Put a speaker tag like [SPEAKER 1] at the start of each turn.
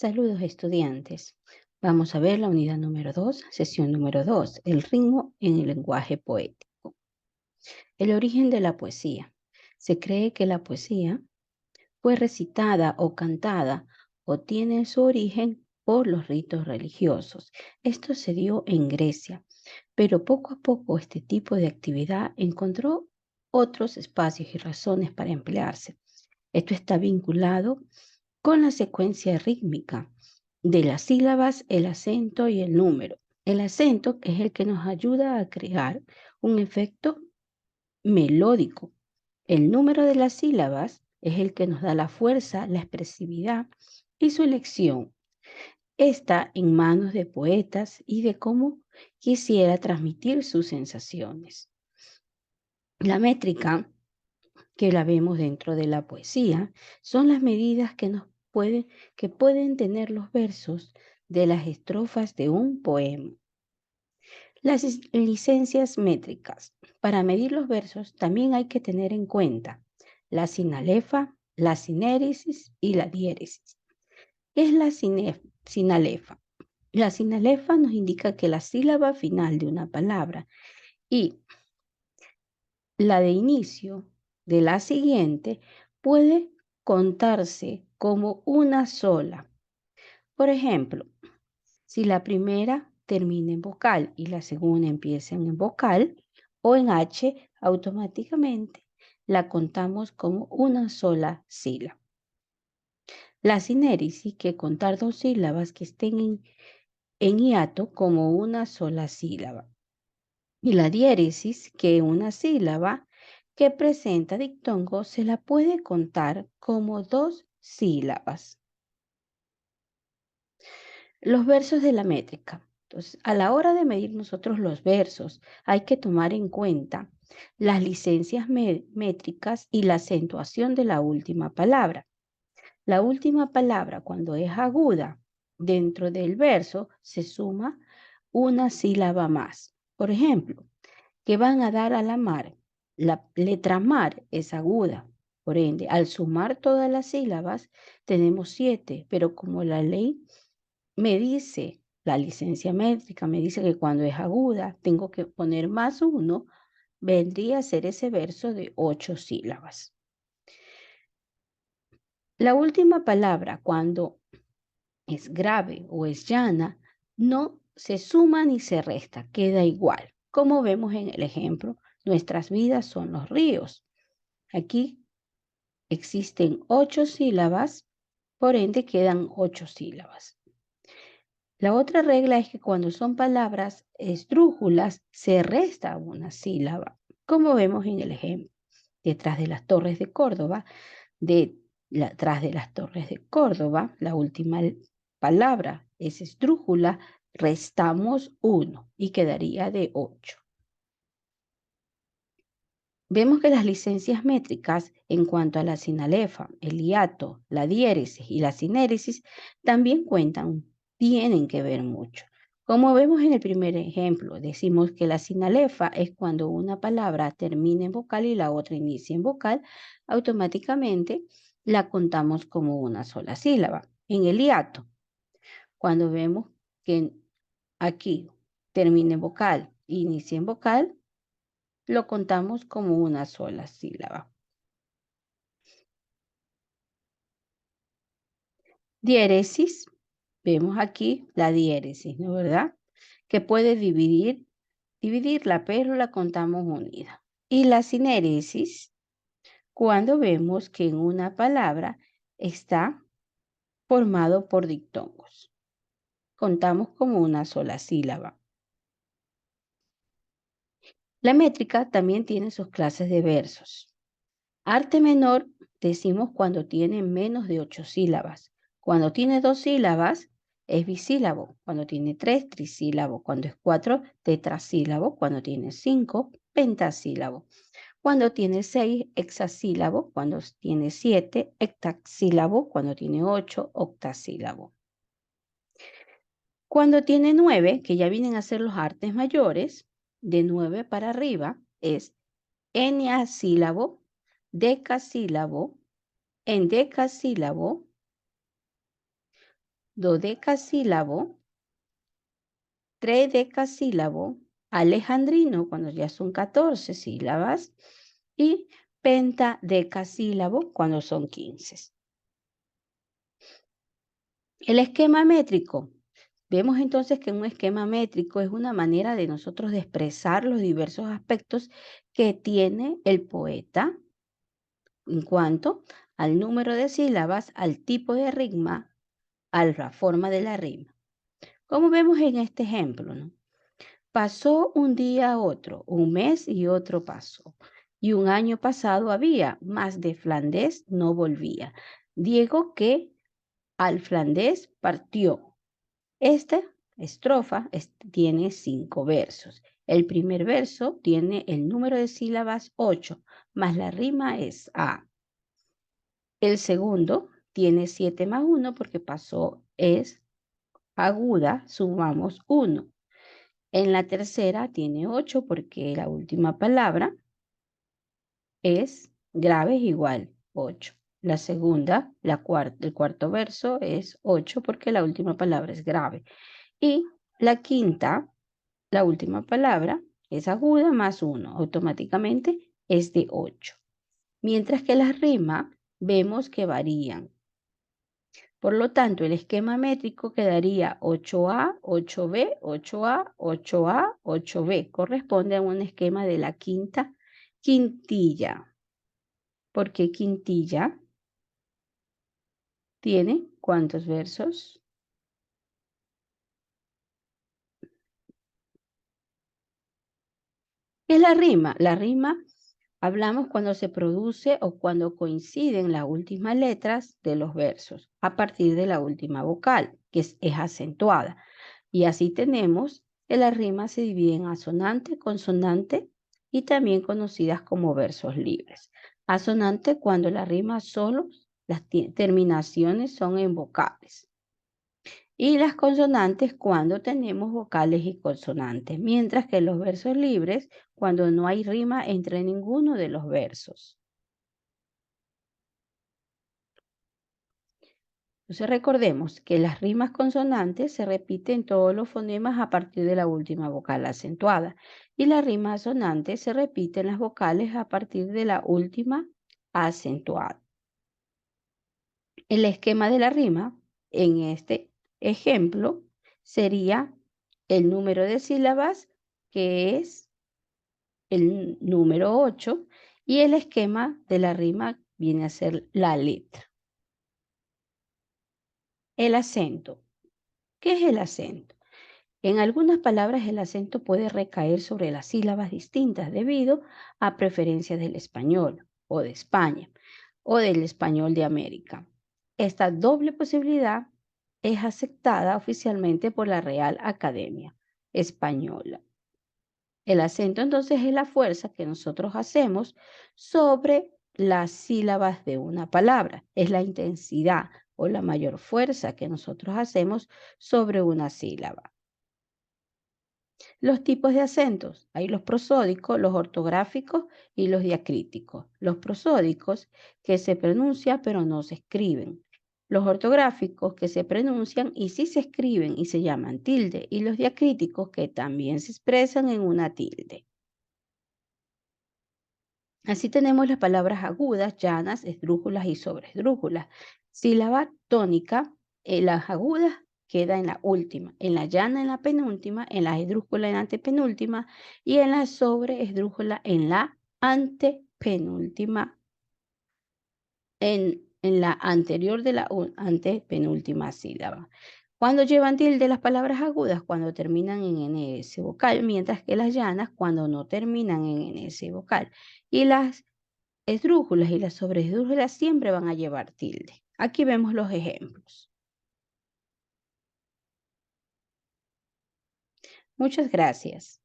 [SPEAKER 1] Saludos estudiantes. Vamos a ver la unidad número 2, sesión número 2, el ritmo en el lenguaje poético. El origen de la poesía. Se cree que la poesía fue recitada o cantada o tiene su origen por los ritos religiosos. Esto se dio en Grecia, pero poco a poco este tipo de actividad encontró otros espacios y razones para emplearse. Esto está vinculado con la secuencia rítmica de las sílabas, el acento y el número. El acento es el que nos ayuda a crear un efecto melódico. El número de las sílabas es el que nos da la fuerza, la expresividad y su elección está en manos de poetas y de cómo quisiera transmitir sus sensaciones. La métrica, que la vemos dentro de la poesía, son las medidas que pueden tener los versos de las estrofas de un poema. Las licencias métricas. Para medir los versos también hay que tener en cuenta la sinalefa, la sinéresis y la diéresis. ¿Qué es la sinalefa? La sinalefa nos indica que la sílaba final de una palabra y la de inicio de la siguiente puede contarse como una sola. Por ejemplo, si la primera termina en vocal y la segunda empieza en vocal o en H, automáticamente la contamos como una sola sílaba. La sinéresis, que contar dos sílabas que estén en hiato como una sola sílaba. Y la diéresis, que una sílaba que presenta dictongo se la puede contar como dos sílabas. Los versos de la métrica. Entonces, a la hora de medir nosotros los versos, hay que tomar en cuenta las licencias métricas y la acentuación de la última palabra. La última palabra, cuando es aguda, dentro del verso se suma una sílaba más. Por ejemplo, que van a dar a la mar. La letra mar es aguda. Por ende, al sumar todas las sílabas, tenemos 7, pero como la ley me dice, la licencia métrica me dice que cuando es aguda tengo que poner más 1, vendría a ser ese verso de 8 sílabas. La última palabra, cuando es grave o es llana, no se suma ni se resta, queda igual. Como vemos en el ejemplo, nuestras vidas son los ríos. Aquí existen 8 sílabas, por ende quedan 8 sílabas. La otra regla es que cuando son palabras esdrújulas, se resta una sílaba, como vemos en el ejemplo. Detrás de las torres de Córdoba, detrás de las torres de Córdoba, la última palabra es esdrújula, restamos 1 y quedaría de 8. Vemos que las licencias métricas en cuanto a la sinalefa, el hiato, la diéresis y la sinéresis también tienen que ver mucho. Como vemos en el primer ejemplo, decimos que la sinalefa es cuando una palabra termina en vocal y la otra inicia en vocal, automáticamente la contamos como una sola sílaba. En el hiato, cuando vemos que aquí termina en vocal e inicia en vocal, lo contamos como una sola sílaba. Diéresis, vemos aquí la diéresis, ¿no es verdad? Que puede dividirla, pero la contamos unida. Y la sinéresis, cuando vemos que en una palabra está formado por dictongos. Contamos como una sola sílaba. La métrica también tiene sus clases de versos. Arte menor decimos cuando tiene menos de 8 sílabas. Cuando tiene 2 sílabas es bisílabo. Cuando tiene 3, trisílabo. Cuando es 4, tetrasílabo. Cuando tiene 5, pentasílabo. Cuando tiene 6, hexasílabo. Cuando tiene 7, heptaxílabo. Cuando tiene 8, octasílabo. Cuando tiene 9, que ya vienen a ser los artes mayores, de 9 para arriba es eneasílabo, decasílabo, endecasílabo, dodecasílabo, tridecasílabo, alejandrino, cuando ya son 14 sílabas, y pentadecasílabo, cuando son 15. El esquema métrico. Vemos entonces que un esquema métrico es una manera de nosotros de expresar los diversos aspectos que tiene el poeta en cuanto al número de sílabas, al tipo de rima, a la forma de la rima. Como vemos en este ejemplo, ¿no? Pasó un día a otro, un mes y otro pasó. Y un año pasado había, mas de Flandes no volvía. Diego que al Flandes partió. Esta estrofa tiene 5 versos. El primer verso tiene el número de sílabas 8, más la rima es A. El segundo tiene 7 más 1 porque pasó es aguda, sumamos 1. En la tercera tiene 8 porque la última palabra es grave, es igual 8. La segunda, el cuarto verso es 8 porque la última palabra es grave. Y la quinta, la última palabra es aguda más 1, automáticamente es de 8. Mientras que las rimas vemos que varían. Por lo tanto, el esquema métrico quedaría 8A, 8B, 8A, 8A, 8B. Corresponde a un esquema de la quinta quintilla. ¿Por qué quintilla? ¿Tiene cuántos versos? ¿Qué es la rima? La rima hablamos cuando se produce o cuando coinciden las últimas letras de los versos a partir de la última vocal, que es acentuada. Y así tenemos que las rimas se dividen en asonante, consonante y también conocidas como versos libres. Asonante cuando la rima solo, las terminaciones son en vocales. Y las consonantes cuando tenemos vocales y consonantes, mientras que los versos libres cuando no hay rima entre ninguno de los versos. Entonces recordemos que las rimas consonantes se repiten todos los fonemas a partir de la última vocal acentuada y las rimas asonantes se repiten las vocales a partir de la última acentuada. El esquema de la rima en este ejemplo sería el número de sílabas, que es el número 8, y el esquema de la rima viene a ser la letra. El acento. ¿Qué es el acento? En algunas palabras el acento puede recaer sobre las sílabas distintas debido a preferencias del español o de España o del español de América. Esta doble posibilidad es aceptada oficialmente por la Real Academia Española. El acento entonces es la fuerza que nosotros hacemos sobre las sílabas de una palabra. Es la intensidad o la mayor fuerza que nosotros hacemos sobre una sílaba. Los tipos de acentos. Hay los prosódicos, los ortográficos y los diacríticos. Los prosódicos que se pronuncian pero no se escriben. Los ortográficos que se pronuncian y sí se escriben y se llaman tilde. Y los diacríticos que también se expresan en una tilde. Así tenemos las palabras agudas, llanas, esdrújulas y sobreesdrújulas. Sílaba tónica, las agudas queda en la última, en la llana en la penúltima, en la esdrújula en la antepenúltima y en la sobreesdrújula en la antepenúltima, en la anterior de la antepenúltima sílaba. Cuando llevan tilde las palabras agudas, cuando terminan en NS vocal, mientras que las llanas cuando no terminan en NS vocal. Y las esdrújulas y las sobreesdrújulas siempre van a llevar tilde. Aquí vemos los ejemplos. Muchas gracias.